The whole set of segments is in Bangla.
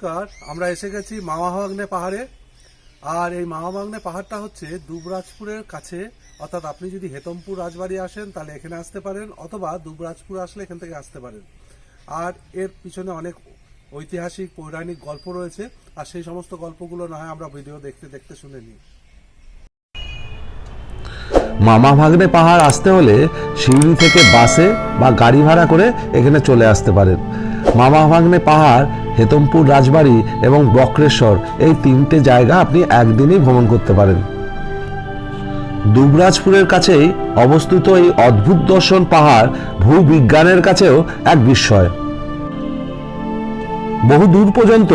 নমস্কার। আমরা এসে গেছি মামাভাগ্নে পাহাড়ে। আর এই মামাভাগ্নে পাহাড়টা হচ্ছে দুবরাজপুরের কাছে, অর্থাৎ আপনি যদি হেতমপুর রাজবাড়ি আসেন তাহলে এখানে আসতে পারেন, অথবা দুবরাজপুর আসলে এখান থেকে আসতে পারেন। আর এর পিছনে অনেক ঐতিহাসিক পৌরাণিক গল্প রয়েছে, আর সেই সমস্ত গল্পগুলো না হয় আমরা ভিডিও দেখতে দেখতে শুনে নিই। মামাভাগ্নে পাহাড় আসতে হলে শিউরি থেকে বাসে বা গাড়ি ভাড়া করে এখানে চলে আসতে পারেন। মামাভাগ্নে পাহাড়, হেতমপুর রাজবাড়ি এবং বক্রেশ্বর এই তিনটে জায়গা আপনি একদিনেই ভ্রমণ করতে পারেন। দুবরাজপুরের কাছেই অবস্থিত এই অদ্ভুত দর্শন পাহাড় ভূবিজ্ঞানের কাছেও এক বিস্ময়। বহু দূর পর্যন্ত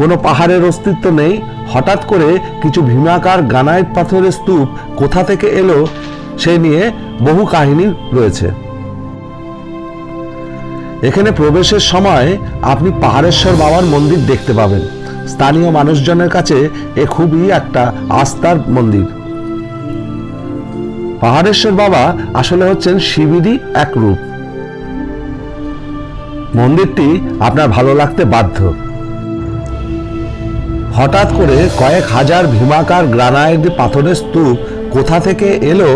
কোনো পাহাড়ের অস্তিত্ব নেই। হঠাৎ করে কিছু ভীমাকার গ্রানাইট পাথরের স্তূপ কোথা থেকে এলো সে নিয়ে বহু কাহিনী রয়েছে। এখানে প্রবেশের সময় আপনি পাহাড়েশ্বর বাবার মন্দির দেখতে পাবেন। স্থানীয় মানুষজনের কাছে এ খুবই একটা আস্থার মন্দির। পাহাড়েশ্বর বাবা আসলে হচ্ছেন শিবেরই এক রূপ। মন্দিরটি আপনার ভালো লাগতে বাধ্য। হঠাৎ করে কয়েক হাজার ভীমাকার গ্রানাইট পাথরের স্তূপ কোথা থেকে এলো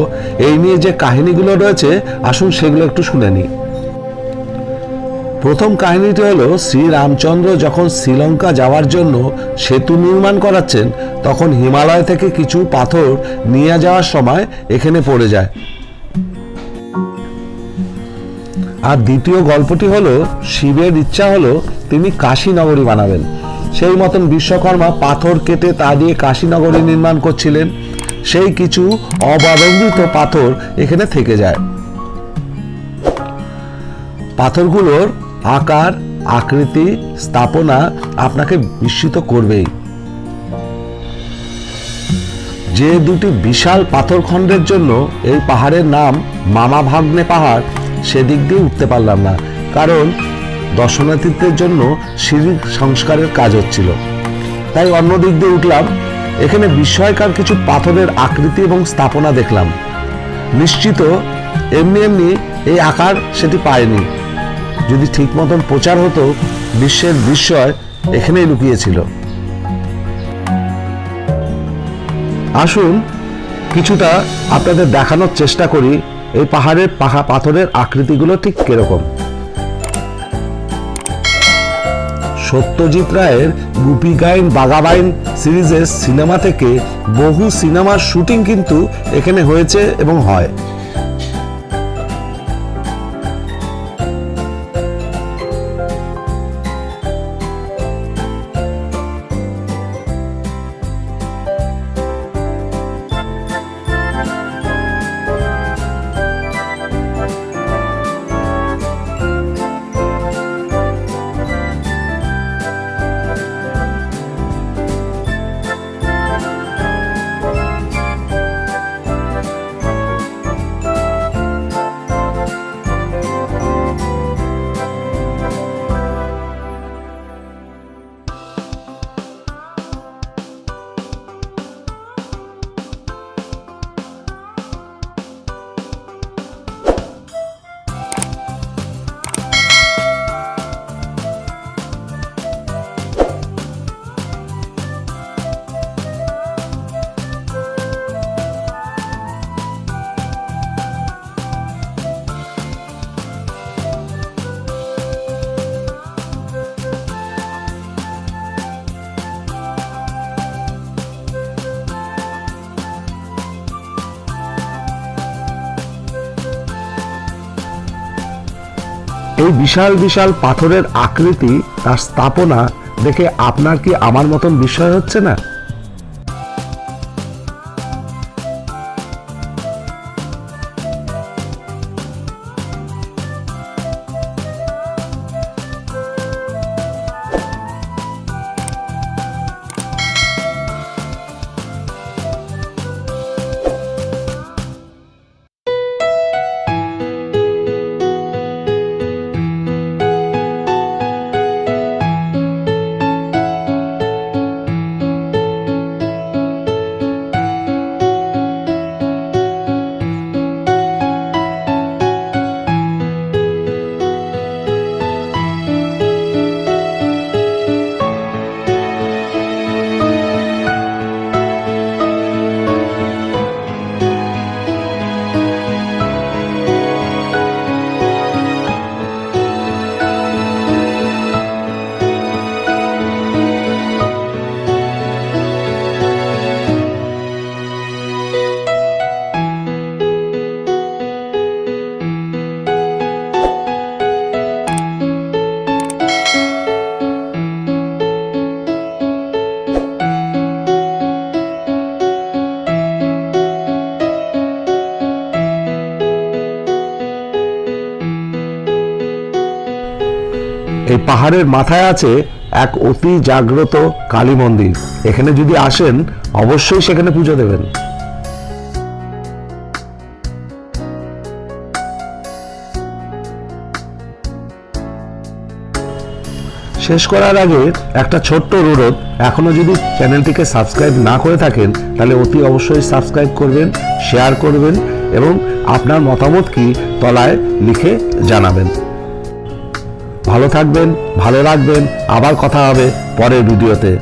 এই নিয়ে যে কাহিনীগুলো রয়েছে, আসুন সেগুলো একটু শুনে নিই। প্রথম কাহিনীটি হলো, শ্রীরামচন্দ্র যখন শ্রীলঙ্কা যাওয়ার জন্য সেতু নির্মাণ করাচ্ছেন, তখন হিমালয় থেকে কিছু পাথর নিয়ে যাওয়ার সময় এখানে পড়ে যায়। আর দ্বিতীয় গল্পটি হলো, শিবের ইচ্ছা হলো তিনি কাশী নগরী বানাবেন। সেই মতন বিশ্বকর্মা পাথর কেটে তা দিয়ে কাশী নগরী নির্মাণ করছিলেন। সেই কিছু অব্যবহৃত পাথর এখানে থেকে যায়। পাথরগুলোর আকার, আকৃতি, স্থাপনা আপনাকে বিস্মিত করবেই। যে দুটি বিশাল পাথরখণ্ডের জন্য এই পাহাড়ের নাম মামাভাগ্নে পাহাড়, সেদিক দিয়ে উঠতে পারলাম না, কারণ দর্শনার্থীদের জন্য সিঁড়ি সংস্কারের কাজ হচ্ছিল। তাই অন্য দিক দিয়ে উঠলাম। এখানে বিস্ময়কর কিছু পাথরের আকৃতি এবং স্থাপনা দেখলাম। নিশ্চিত এমনি এমনি এই আকার সেটি পায়নি। যদি ঠিক মতন প্রচার হতো, বিশ্বের বিস্ময় এখানেই লুকিয়েছিল। আসুন কিছুটা আপনাদের দেখানোর চেষ্টা করি এই পাহাড়ের পাথরের আকৃতিগুলো ঠিক কিরকম। সত্যজিৎ রায়ের গুপি গাইন বাঘাবাইন সিরিজের সিনেমা থেকে বহু সিনেমার শুটিং কিন্তু এখানে হয়েছে এবং হয়। এই বিশাল বিশাল পাথরের আকৃতি, তার স্থাপনা দেখে আপনার কি আমার মতন বিস্ময় হচ্ছে না? এই পাহাড়ের মাথায় আছে এক অতি জাগ্রত কালী মন্দির। এখানে যদি আসেন অবশ্যই সেখানে পুজো দেবেন। শেষ করার আগে একটা ছোট্ট অনুরোধ, এখনো যদি চ্যানেলটিকে সাবস্ক্রাইব না করে থাকেন তাহলে অতি অবশ্যই সাবস্ক্রাইব করবেন, শেয়ার করবেন এবং আপনার মতামত কি তলায় লিখে জানাবেন। ভালো থাকবেন, ভালো রাখবেন। আবার কথা হবে পরের ভিডিওতে।